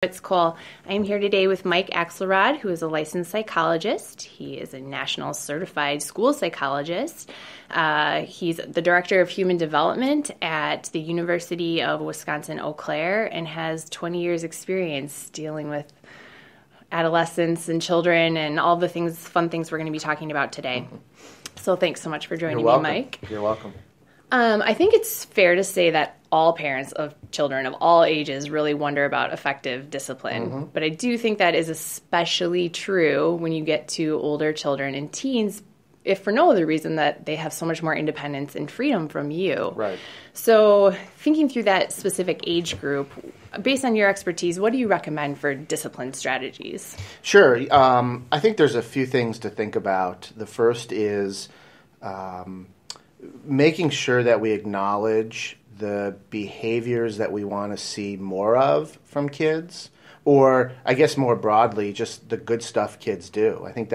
It's cool. I'm here today with Mike Axelrod, who is a licensed psychologist. He is a national certified school psychologist. He's the director of human development at the University of Wisconsin-Eau Claire and has 20 years experience dealing with adolescents and children and all the fun things we're going to be talking about today. So thanks so much for joining me, Mike. You're welcome. I think it's fair to say that all parents of children of all ages really wonder about effective discipline. But I do think that is especially true when you get to older children and teens, if for no other reason that they have so much more independence and freedom from you. Right. So thinking through that specific age group, based on your expertise, what do you recommend for discipline strategies? Sure. I think there's a few things to think about. The first is making sure that we acknowledge the behaviors that we want to see more of from kids, or I guess more broadly, just the good stuff kids do. I think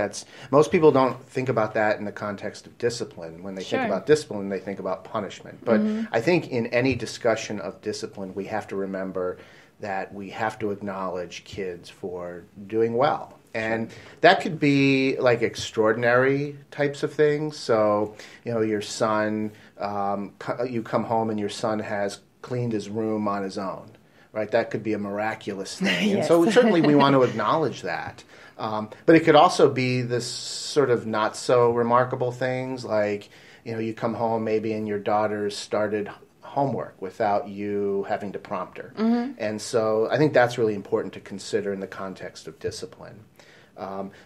most people don't think about that in the context of discipline. When they think about discipline, they think about punishment. But I think in any discussion of discipline, we have to remember that we have to acknowledge kids for doing well. And that could be like extraordinary types of things. So, your son, you come home and your son has cleaned his room on his own, right? That could be a miraculous thing. Yes. And so certainly we want to acknowledge that. But it could also be this sort of not so remarkable things like, you come home maybe and your daughter started homework without you having to prompt her. And so I think that's really important to consider in the context of discipline.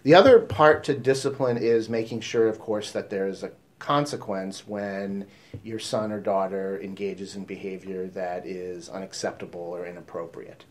The other part to discipline is making sure, of course, that there's a consequence when your son or daughter engages in behavior that is unacceptable or inappropriate.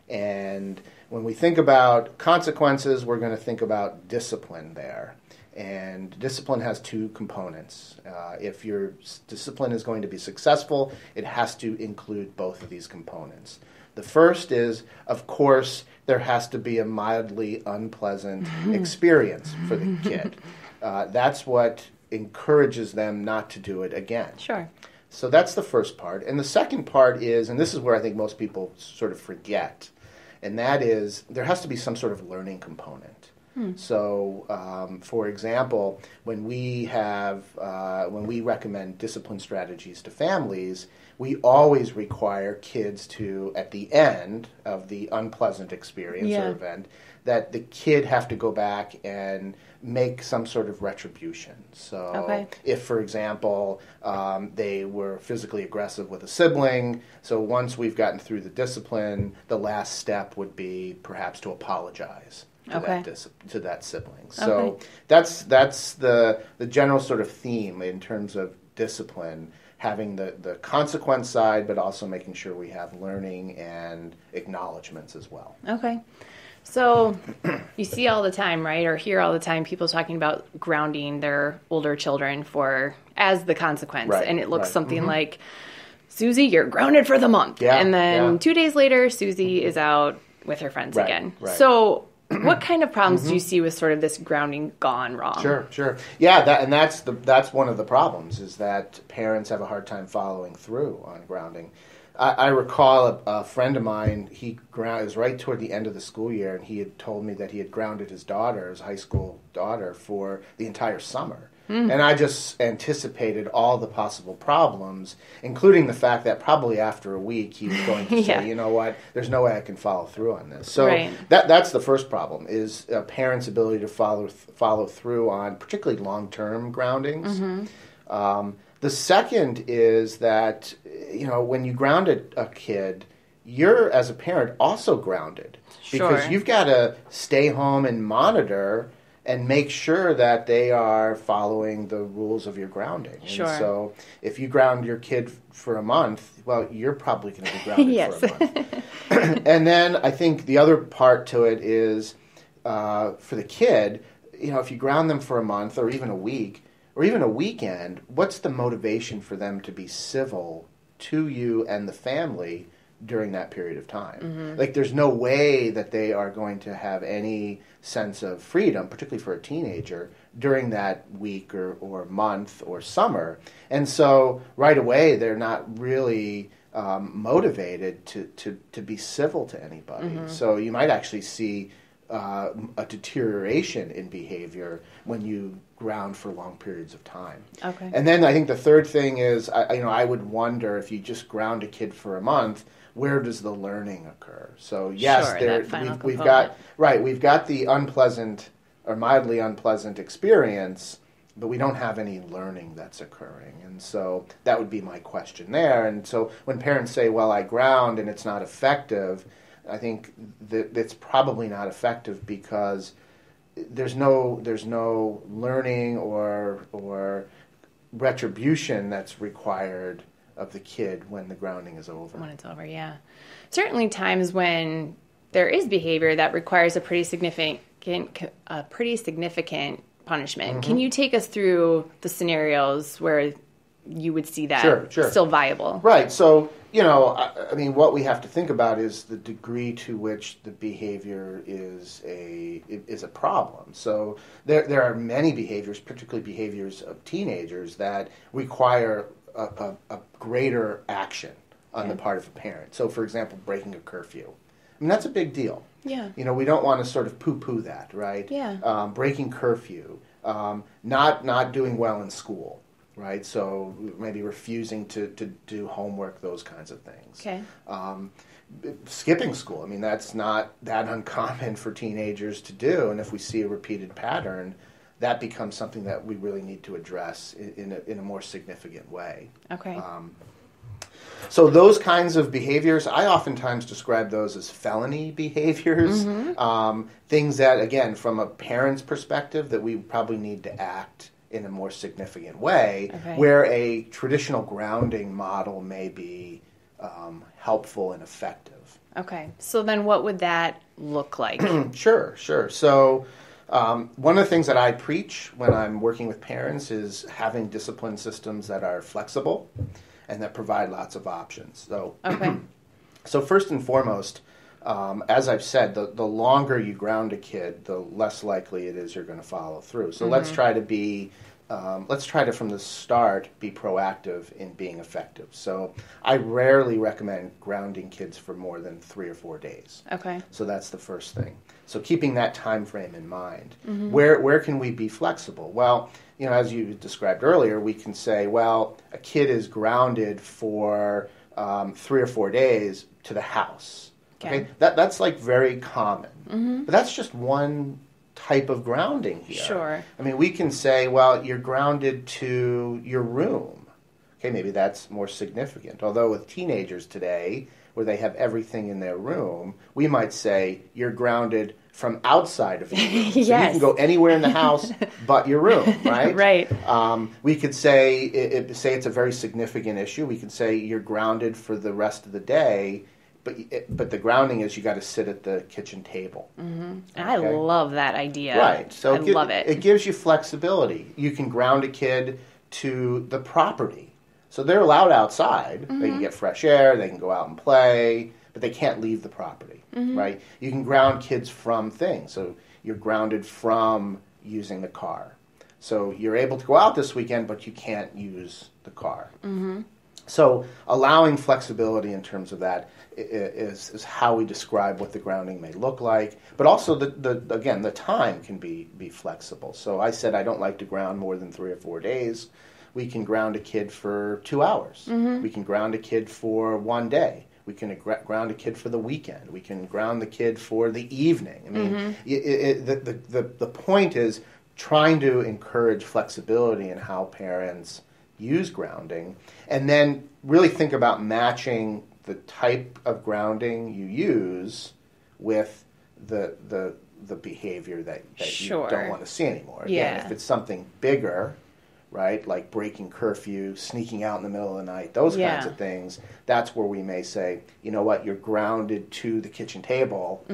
And when we think about consequences, we're going to think about discipline there. And discipline has two components. If your discipline is going to be successful, it has to include both of these components. The first is, of course, there has to be a mildly unpleasant experience for the kid. That's what encourages them not to do it again. Sure. So that's the first part. And the second part is, and this is where I think most people sort of forget, and that is there has to be some sort of learning component. So, for example, when we recommend discipline strategies to families, we always require kids to, at the end of the unpleasant experience or event, that the kid have to go back and make some sort of retribution. So if, for example, they were physically aggressive with a sibling, so once we've gotten through the discipline, the last step would be perhaps to apologize to that sibling. So that's the general sort of theme in terms of discipline, having the consequence side, but also making sure we have learning and acknowledgments as well. Okay. So you see all the time, right, or hear all the time people talking about grounding their older children as the consequence. Right, and it looks something like, Susie, you're grounded for the month. Yeah, and then 2 days later, Susie is out with her friends again. Right. So what kind of problems do you see with sort of this grounding gone wrong? Sure. Yeah, that's one of the problems is that parents have a hard time following through on grounding. I recall a friend of mine, it was right toward the end of the school year, and he had told me that he had grounded his high school daughter, for the entire summer. And I just anticipated all the possible problems, including the fact that probably after a week he was going to say, you know what, there's no way I can follow through on this. So that's the first problem, is a parent's ability to follow through on particularly long-term groundings. The second is that, when you ground a kid, you're, as a parent, also grounded. Because you've got to stay home and monitor and make sure that they are following the rules of your grounding. And so if you ground your kid for a month, well, you're probably going to be grounded for a month. And then I think the other part to it is, for the kid, if you ground them for a month or even a week or even a weekend, what's the motivation for them to be civil to you and the family during that period of time? Like, there's no way that they are going to have any sense of freedom, particularly for a teenager, during that week or month or summer. And so right away, they're not really motivated to be civil to anybody. So you might actually see a deterioration in behavior when you ground for long periods of time. Okay. And then I think the third thing is, I would wonder if you just ground a kid for a month, where does the learning occur? So yes, sure, we've got the unpleasant or mildly unpleasant experience, but we don't have any learning that's occurring. And so that would be my question there. And so when parents say, well, I ground and it's not effective, I think that it's probably not effective because there's no learning or retribution that's required of the kid when the grounding is over. When it's over, yeah. Certainly times when there is behavior that requires a pretty significant punishment. Mm-hmm. Can you take us through the scenarios where you would see that still viable? Right. So, I mean, what we have to think about is the degree to which the behavior is a problem. So there are many behaviors, particularly behaviors of teenagers, that require a greater action on the part of a parent. So, for example, breaking a curfew. I mean, that's a big deal. Yeah. We don't want to sort of poo-poo that, right? Yeah. Breaking curfew, not doing well in school. Right, so maybe refusing to do homework, those kinds of things. Okay. Skipping school, I mean, that's not that uncommon for teenagers to do, and if we see a repeated pattern, that becomes something that we really need to address in a more significant way. Okay. So those kinds of behaviors, I oftentimes describe those as felony behaviors, things that, again, from a parent's perspective, that we probably need to act in a more significant way, where a traditional grounding model may be helpful and effective. Okay. So then what would that look like? Sure. So one of the things that I preach when I'm working with parents is having discipline systems that are flexible and that provide lots of options. So first and foremost, as I've said, the longer you ground a kid, the less likely it is you're going to follow through. So let's try to from the start be proactive in being effective. So I rarely recommend grounding kids for more than 3 or 4 days. Okay. So that's the first thing. So keeping that time frame in mind. Where can we be flexible? Well, as you described earlier, we can say, well, a kid is grounded for 3 or 4 days to the house. Okay, that's like very common, but that's just one type of grounding here. Sure. I mean, we can say, well, you're grounded to your room. Okay, maybe that's more significant. Although with teenagers today, where they have everything in their room, we might say you're grounded from outside of your room. So you can go anywhere in the house but your room, right? Right. We could say it's a very significant issue. We could say you're grounded for the rest of the day. But the grounding is you got to sit at the kitchen table. Okay? I love that idea. Right. So I love it. It gives you flexibility. You can ground a kid to the property. So they're allowed outside. They can get fresh air. They can go out and play. But they can't leave the property. Right. You can ground kids from things. So you're grounded from using the car. So you're able to go out this weekend, but you can't use the car. So allowing flexibility in terms of that is how we describe what the grounding may look like. But also, the time can be flexible. So I said I don't like to ground more than 3 or 4 days. We can ground a kid for 2 hours. We can ground a kid for 1 day. We can ground a kid for the weekend. We can ground the kid for the evening. I mean, the point is trying to encourage flexibility in how parents use grounding, and then really think about matching the type of grounding you use with the behavior that you don't want to see anymore. Again, if it's something bigger, right, like breaking curfew, sneaking out in the middle of the night, those kinds of things, that's where we may say, you know what, you're grounded to the kitchen table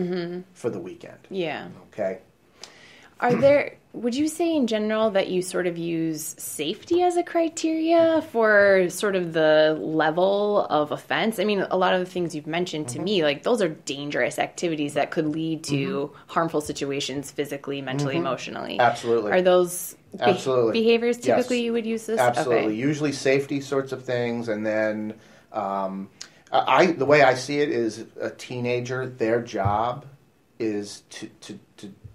for the weekend. Yeah. Okay. Would you say in general that you sort of use safety as a criteria for sort of the level of offense? I mean, a lot of the things you've mentioned to me, like those are dangerous activities that could lead to harmful situations physically, mentally, emotionally. Absolutely. Are those behaviors typically you would use this? Absolutely. Okay. Usually safety sorts of things, and then The way I see it is a teenager, their job is to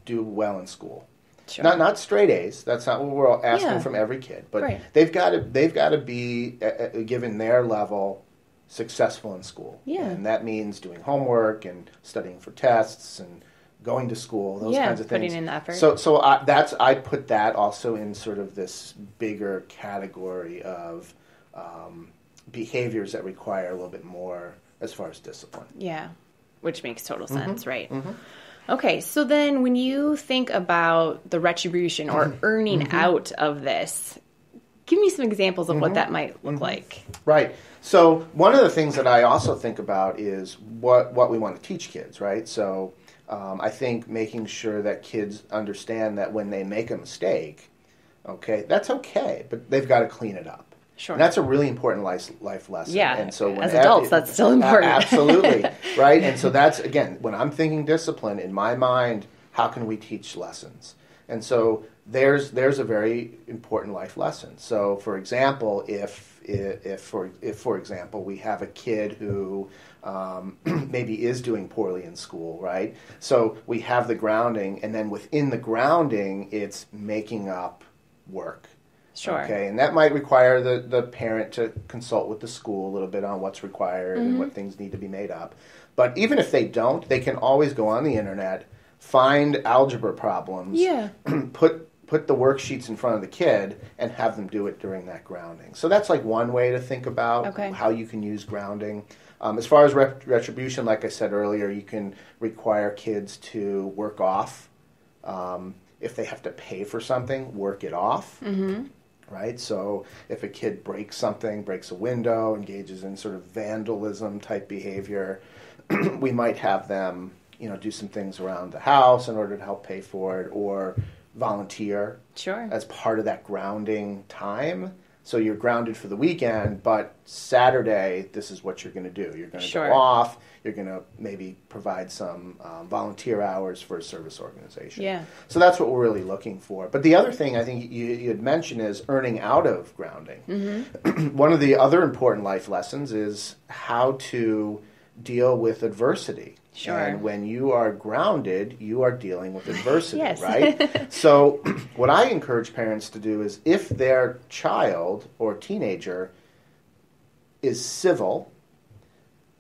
do well in school. Sure. Not straight A's. That's not what we're asking from every kid. But they've got to be, given their level, successful in school. Yeah. And that means doing homework and studying for tests and going to school, those kinds of things. Putting in the effort. So I put that also in sort of this bigger category of behaviors that require a little bit more as far as discipline. Yeah, which makes total sense, right? Mm-hmm. Okay, so then when you think about the retribution or earning out of this, give me some examples of what that might look like. Right. So one of the things that I also think about is what we want to teach kids, right? So I think making sure that kids understand that when they make a mistake, that's okay, but they've got to clean it up. Sure. And that's a really important life lesson. Yeah, and so as adults, that's still important. Absolutely, right? And so that's, again, when I'm thinking discipline, in my mind, how can we teach lessons? And so there's a very important life lesson. So, for example, if for example, we have a kid who maybe is doing poorly in school, right? So we have the grounding, and then within the grounding, it's making up work. Sure. Okay, and that might require the parent to consult with the school a little bit on what's required and what things need to be made up. But even if they don't, they can always go on the internet, find algebra problems, put the worksheets in front of the kid, and have them do it during that grounding. So that's like one way to think about how you can use grounding. As far as retribution, like I said earlier, you can require kids to work off. If they have to pay for something, work it off. Mm-hmm. Right? So if a kid breaks a window, engages in sort of vandalism type behavior, we might have them, do some things around the house in order to help pay for it, or volunteer as part of that grounding time. So you're grounded for the weekend, but Saturday, this is what you're going to do. You're going to go off. You're going to maybe provide some volunteer hours for a service organization. Yeah. So that's what we're really looking for. But the other thing I think you had mentioned is earning out of grounding. Mm-hmm. One of the other important life lessons is how to deal with adversity. Sure. And when you are grounded, you are dealing with adversity, right? So what I encourage parents to do is if their child or teenager is civil,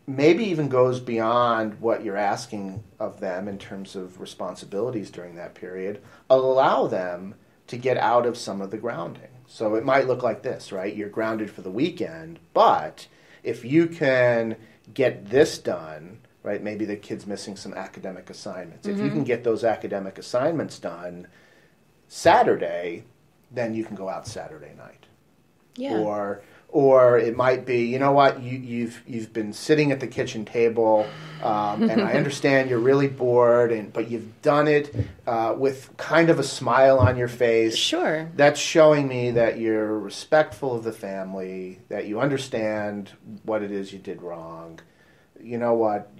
maybe even goes beyond what you're asking of them in terms of responsibilities during that period, allow them to get out of some of the grounding. So it might look like this, right? You're grounded for the weekend, but if you can get this done, right? Maybe the kid's missing some academic assignments. Mm-hmm. If you can get those academic assignments done Saturday, then you can go out Saturday night. Yeah. Or it might be, you know what, you've been sitting at the kitchen table, and I understand you're really bored, but you've done it with kind of a smile on your face. Sure. That's showing me that you're respectful of the family, that you understand what it is you did wrong. You know what,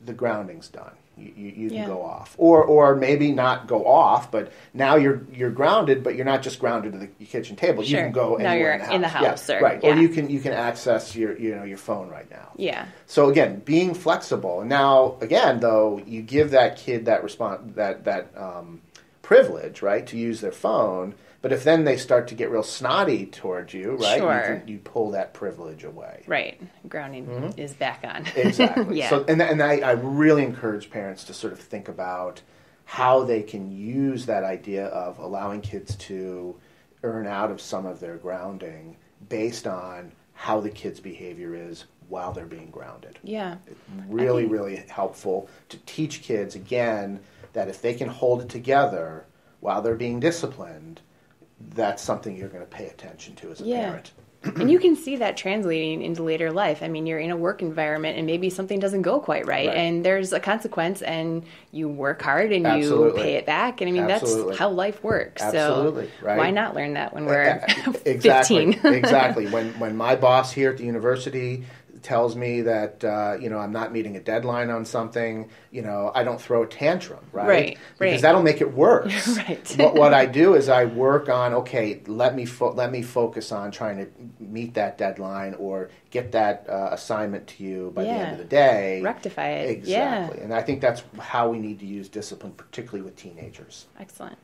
the grounding's done. You can go off. Or maybe not go off, but now you're grounded, but you're not just grounded to the kitchen table. Sure. You can go anywhere now you're in the house. Yeah, right. Yeah. Or you can access your phone right now. Yeah. So again, being flexible. And now, again, though, you give that kid that privilege, right, to use their phone. But if then they start to get real snotty towards you, right, sure, you pull that privilege away. Right. Grounding is back on. Exactly. Yeah. So, and I really encourage parents to sort of think about how they can use that idea of allowing kids to earn out of some of their grounding based on how the kid's behavior is while they're being grounded. Yeah. It's really, really helpful to teach kids, again, that if they can hold it together while they're being disciplined, that's something you're going to pay attention to as a parent. And you can see that translating into later life. I mean, you're in a work environment and maybe something doesn't go quite right. And there's a consequence and you work hard and you pay it back. And I mean, that's how life works. So why not learn that when we're 15? Exactly. When my boss here at the university tells me that, I'm not meeting a deadline on something, I don't throw a tantrum, right? Right. Because that'll make it worse. Right. What I do is I work on, okay, let me focus on trying to meet that deadline or get that assignment to you by the end of the day. Rectify it. Exactly. Yeah. And I think that's how we need to use discipline, particularly with teenagers. Excellent.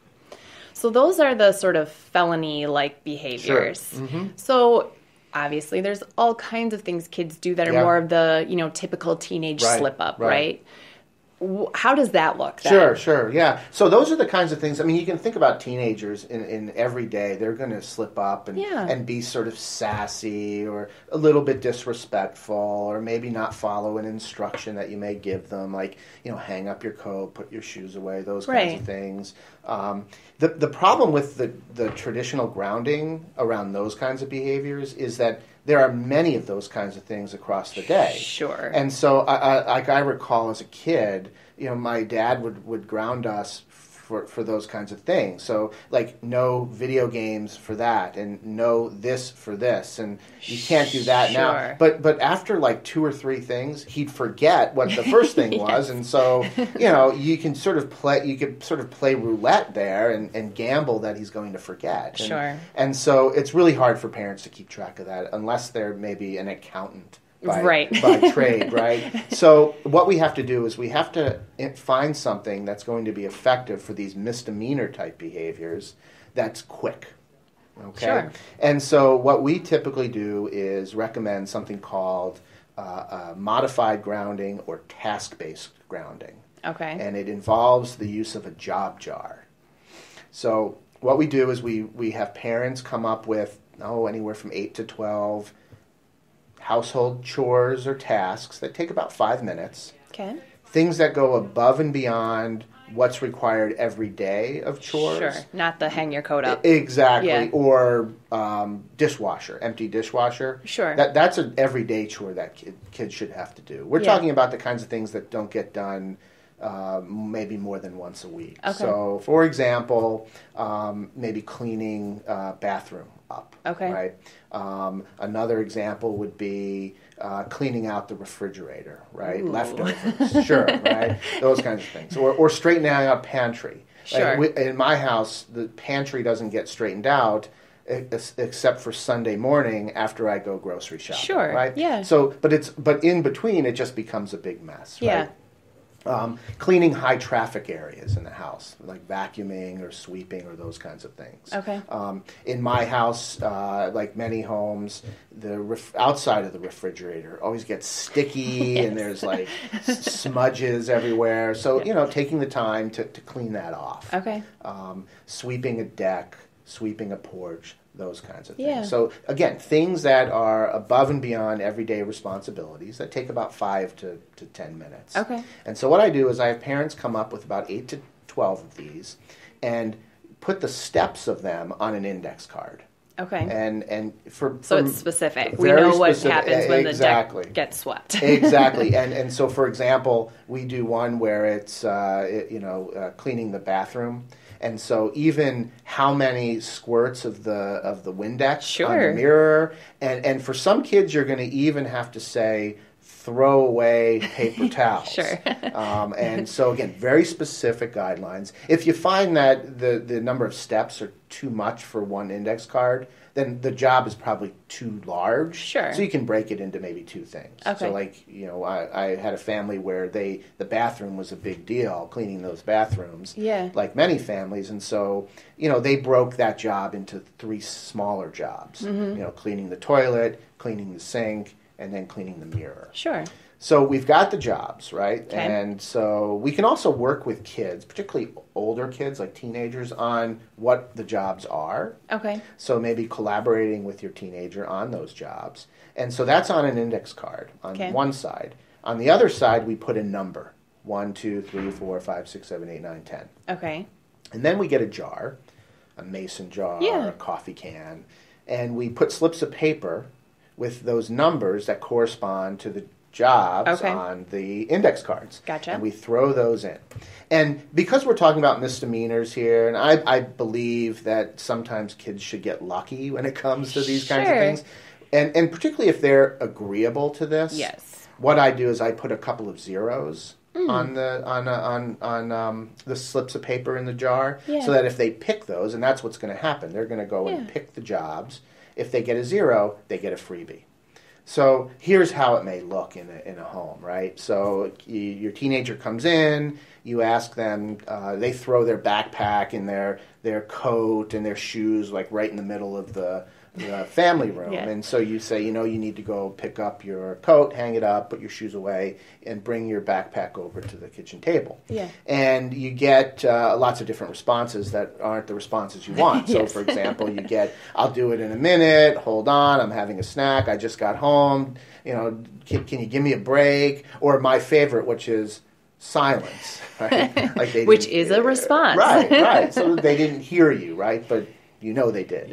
So those are the sort of felony-like behaviors. Sure. Mm-hmm. So obviously there's all kinds of things kids do that are more of the, typical teenage slip-up, right? How does that look then? Sure, yeah. So those are the kinds of things, you can think about teenagers in every day. They're going to slip up and be sort of sassy or a little bit disrespectful or maybe not follow an instruction that you may give them, like, hang up your coat, put your shoes away, those kinds of things. The problem with the traditional grounding around those kinds of behaviors is that there are many of those kinds of things across the day. Sure. And so, I recall as a kid, my dad would ground us for those kinds of things. So, like, no video games for that, and no this for this, and you can't do that now. But after like 2 or 3 things, he'd forget what the first thing was, and so you can sort of play roulette there and gamble that he's going to forget. And so it's really hard for parents to keep track of that unless they're maybe an accountant. By trade, right? So what we have to do is we have to find something that's going to be effective for these misdemeanor type behaviors that's quick. Okay? Sure. And so what we typically do is recommend something called modified grounding or task-based grounding. Okay. And it involves the use of a job jar. So what we do is we have parents come up with anywhere from 8 to 12 household chores or tasks that take about 5 minutes. Okay. Things that go above and beyond what's required every day of chores. Sure, not the hang your coat up. Exactly. Yeah. Or empty dishwasher. Sure. That's an everyday chore that kids should have to do. We're talking about the kinds of things that don't get done maybe more than once a week. Okay. So, for example, maybe cleaning bathroom up. Okay. Right. Another example would be cleaning out the refrigerator. Right. Ooh. Leftovers. Sure. Right. Those kinds of things. Or straightening out pantry. Sure. Like in my house, the pantry doesn't get straightened out except for Sunday morning after I go grocery shopping. Sure. Right. Yeah. So, but in between, it just becomes a big mess. Right? Yeah. Cleaning high traffic areas in the house, like vacuuming or sweeping or those kinds of things. Okay. In my house, like many homes, the outside of the refrigerator always gets sticky and there's like smudges everywhere. So, taking the time to clean that off. Okay. Sweeping a deck, sweeping a porch, those kinds of things. Yeah. So, again, things that are above and beyond everyday responsibilities that take about 5 to 10 minutes. Okay. And so what I do is I have parents come up with about 8 to 12 of these and put the steps of them on an index card. Okay. And so it's specific. We know what happens when the deck gets swept. Exactly. And so, for example, we do one where it's cleaning the bathroom. And so even how many squirts of the Windex on the mirror, and for some kids you're going to even have to say throw away paper towels. Sure. And so again, very specific guidelines. If you find that the number of steps are too much for one index card, then the job is probably too large. Sure. So you can break it into maybe 2 things. Okay. So like, I had a family where the bathroom was a big deal, cleaning those bathrooms. Yeah. Like many families. And so, they broke that job into 3 smaller jobs. Mm-hmm. Cleaning the toilet, cleaning the sink, and then cleaning the mirror. Sure. So we've got the jobs, right? Okay. And so we can also work with kids, particularly older kids like teenagers, on what the jobs are. Okay. So maybe collaborating with your teenager on those jobs. And so that's on an index card on one side. On the other side, we put a number. 1, 2, 3, 4, 5, 6, 7, 8, 9, 10. Okay. And then we get a jar, a mason jar, a coffee can, and we put slips of paper with those numbers that correspond to the jobs on the index cards. Gotcha. And we throw those in. And because we're talking about misdemeanors here, and I believe that sometimes kids should get lucky when it comes to these kinds of things, And particularly if they're agreeable to this. Yes. What I do is I put a couple of zeros on the slips of paper in the jar, so that if they pick those, and that's what's going to happen, they're going to go and pick the jobs. If they get a 0, they get a freebie. So here's how it may look in a home, right? So your teenager comes in, you ask them, they throw their backpack and their coat and their shoes like right in the middle of the family room. And so you say, you need to go pick up your coat, hang it up, put your shoes away, and bring your backpack over to the kitchen table. And you get lots of different responses that aren't the responses you want. So, for example, you get, I'll do it in a minute, hold on, I'm having a snack, I just got home, can you give me a break? Or my favorite, which is silence, right? Like which is a response. Right. So they didn't hear you, right? But they did.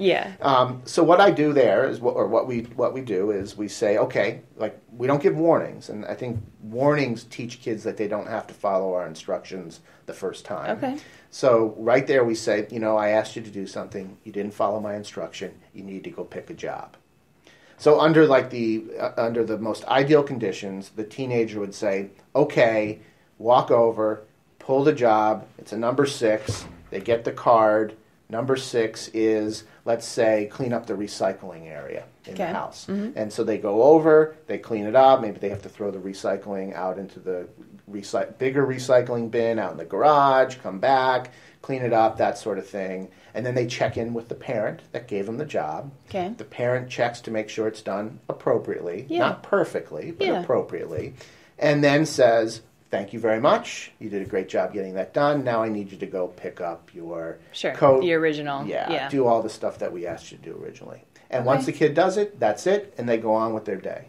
So what I do there is, what we do is we say, okay, like we don't give warnings, and I think warnings teach kids that they don't have to follow our instructions the first time. Okay. So right there we say, I asked you to do something, you didn't follow my instruction, you need to go pick a job. So under the most ideal conditions, the teenager would say, okay, walk over, pull the job, it's a number 6, they get the card. Number 6 is, let's say, clean up the recycling area in the house. And so they go over, they clean it up, maybe they have to throw the recycling out into the bigger recycling bin out in the garage, come back, clean it up, that sort of thing. And then they check in with the parent that gave them the job. The parent checks to make sure it's done appropriately, not perfectly, but appropriately, and then says, thank you very much. You did a great job getting that done. Now I need you to go pick up your coat. The original. Do all the stuff that we asked you to do originally. And once the kid does it, that's it, and they go on with their day.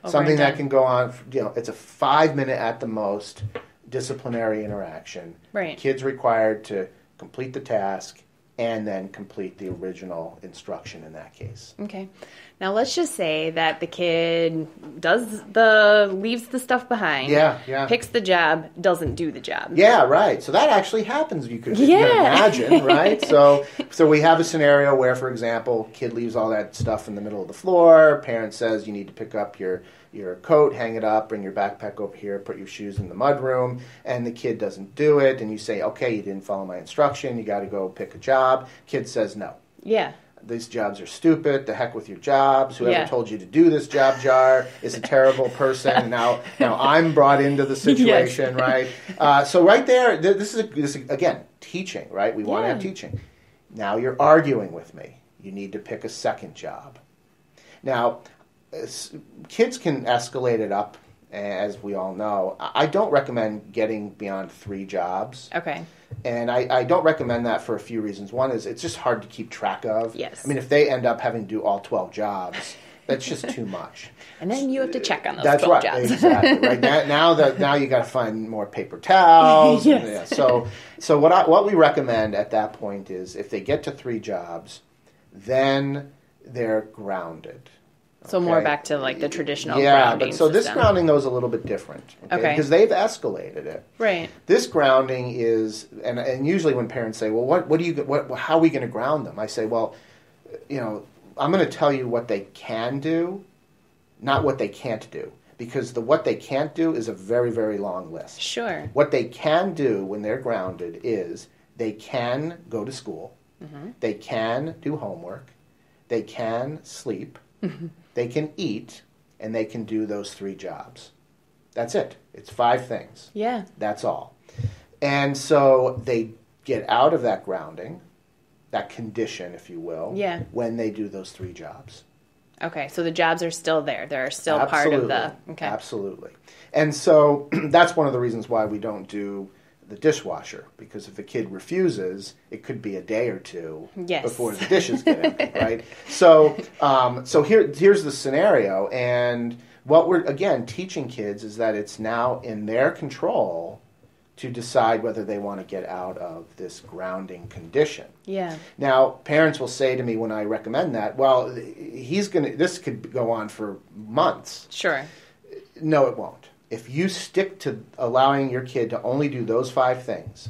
Something that can go on, it's a 5-minute at the most disciplinary interaction. Kid's required to complete the task and then complete the original instruction in that case. Okay. Now let's just say that the kid leaves the stuff behind. Picks the job, doesn't do the job. Yeah, right. So that actually happens, you can imagine, right? So we have a scenario where, for example, kid leaves all that stuff in the middle of the floor, parent says you need to pick up your coat, hang it up, bring your backpack over here, put your shoes in the mudroom, and the kid doesn't do it, and you say, okay, you didn't follow my instruction, you got to go pick a job. Kid says no. These jobs are stupid. The heck with your jobs. Whoever told you to do this job jar is a terrible person. Now I'm brought into the situation, right? So right there, this is again teaching, right? We want to have teaching. Now you're arguing with me. You need to pick a second job. Now, kids can escalate it up, as we all know. I don't recommend getting beyond 3 jobs. And I don't recommend that for a few reasons. One is it's just hard to keep track of. I mean, if they end up having to do all 12 jobs, that's just too much. And then you have to check on those 12 jobs. Exactly. Right. Now you got to find more paper towels. So what we recommend at that point is if they get to 3 jobs, then they're grounded. So more back to like the traditional grounding but so this system. grounding though is a little bit different, because they've escalated it. This grounding is, and usually when parents say, "Well, how are we going to ground them?" I say, "Well, I'm going to tell you what they can do, not what they can't do, because what they can't do is a very, very long list. What they can do when they're grounded is they can go to school, they can do homework, they can sleep." They can eat, and they can do those 3 jobs. That's it. It's 5 things. That's all. And so they get out of that grounding, that condition, if you will, when they do those 3 jobs. So the jobs are still there. They're still part of the... Absolutely. And so that's one of the reasons why we don't do the dishwasher, because if a kid refuses, it could be a day or 2 before the dishes get empty, right? So here's the scenario, and what we're, again, teaching kids is that it's now in their control to decide whether they want to get out of this grounding condition. Now, parents will say to me when I recommend that, well, this could go on for months. No, it won't. If you stick to allowing your kid to only do those 5 things,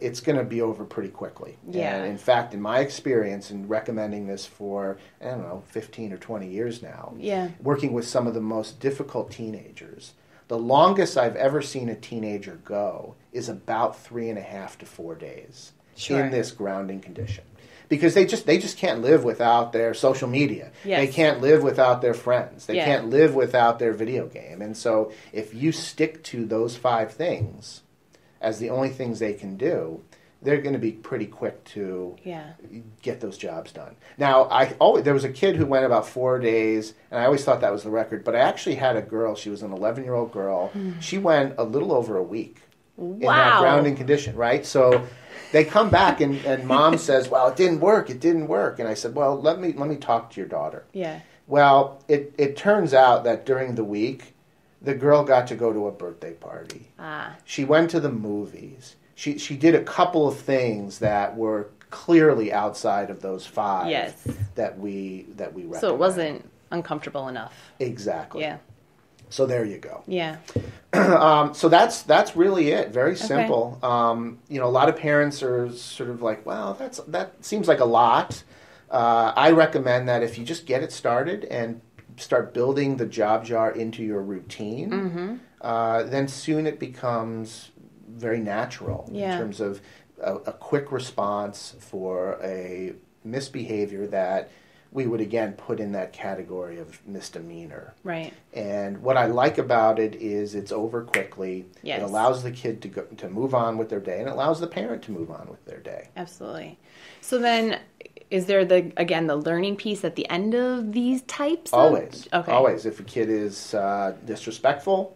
it's going to be over pretty quickly. Yeah. And in fact, in my experience in recommending this for, 15 or 20 years now, working with some of the most difficult teenagers, the longest I've ever seen a teenager go is about 3.5 to 4 days in this grounding condition. Because they just can't live without their social media. Yes. They can't live without their friends. They can't live without their video game. And so if you stick to those 5 things as the only things they can do, they're going to be pretty quick to get those jobs done. Now, there was a kid who went about 4 days, and I always thought that was the record, but I actually had a girl, she was an 11-year-old girl, she went a little over a week in that grounding condition, right? So they come back, and mom says, well, it didn't work. And I said, well, let me talk to your daughter. Yeah. Well, it turns out that during the week, the girl got to go to a birthday party. She went to the movies. She did a couple of things that were clearly outside of those 5 that we recommend. So it wasn't uncomfortable enough. Exactly. Yeah. So there you go. Yeah. So that's really it. Very simple. Okay. A lot of parents are sort of like, well, that seems like a lot. I recommend that if you just get it started and start building the job jar into your routine, then soon it becomes very natural in terms of a quick response for a misbehavior that we would again put in that category of misdemeanor. Right. And what I like about it is it's over quickly. Yes. It allows the kid to move on with their day, and it allows the parent to move on with their day. Absolutely. So then, is there the learning piece at the end of these types? Always. Okay. Always. If a kid is disrespectful,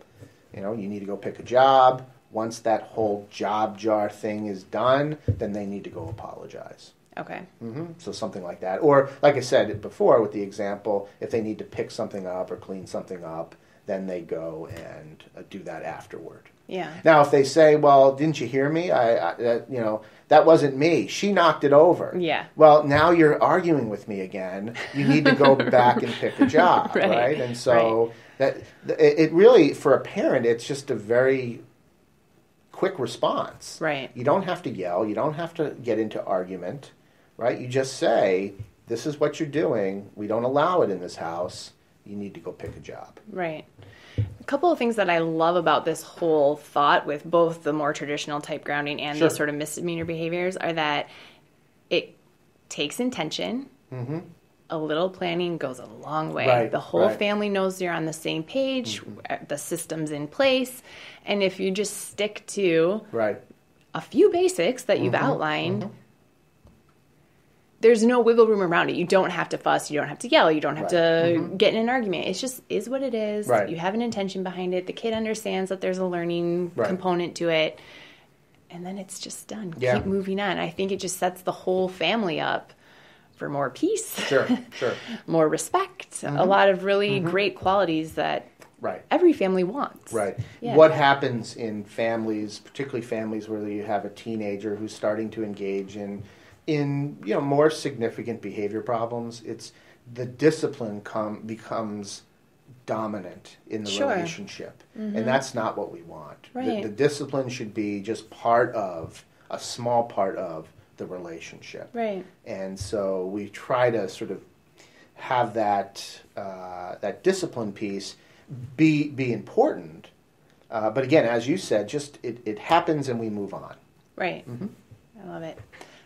you need to go pick a job. Once that whole job jar thing is done, then they need to go apologize. Okay. So something like that. Or, like I said before with the example, if they need to pick something up or clean something up, then they go and do that afterward. Yeah. Now, if they say, well, didn't you hear me? That wasn't me. She knocked it over. Yeah. Well, now you're arguing with me again. You need to go back and pick a job, right? And so it really, for a parent, it's just a very quick response. Right. You don't have to yell. You don't have to get into argument, right? You just say, this is what you're doing. We don't allow it in this house. You need to go pick a job. Right. A couple of things that I love about this whole thought with both the more traditional type grounding and the sort of misdemeanor behaviors are that it takes intention. A little planning goes a long way. Right, the whole family knows you're on the same page, the system's in place, and if you just stick to a few basics that you've outlined, there's no wiggle room around it. You don't have to fuss, you don't have to yell, you don't have to get in an argument. It's just is what it is. Right. You have an intention behind it. The kid understands that there's a learning component to it, and then it's just done. Yeah. Keep moving on. I think it just sets the whole family up for more peace, more respect, a lot of really great qualities that every family wants. Right. Yeah. What happens in families, particularly families where you have a teenager who's starting to engage in more significant behavior problems, it's the discipline becomes dominant in the relationship, and that's not what we want. Right. The discipline should be just a small part of the relationship. Right. And so we try to sort of have that discipline piece be important. But again, as you said, just it happens and we move on. Right. I love it.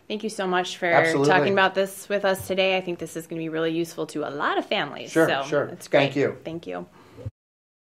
Thank you so much for Absolutely. talking about this with us today. I think this is going to be really useful to a lot of families. Sure. It's great. Thank you. Thank you.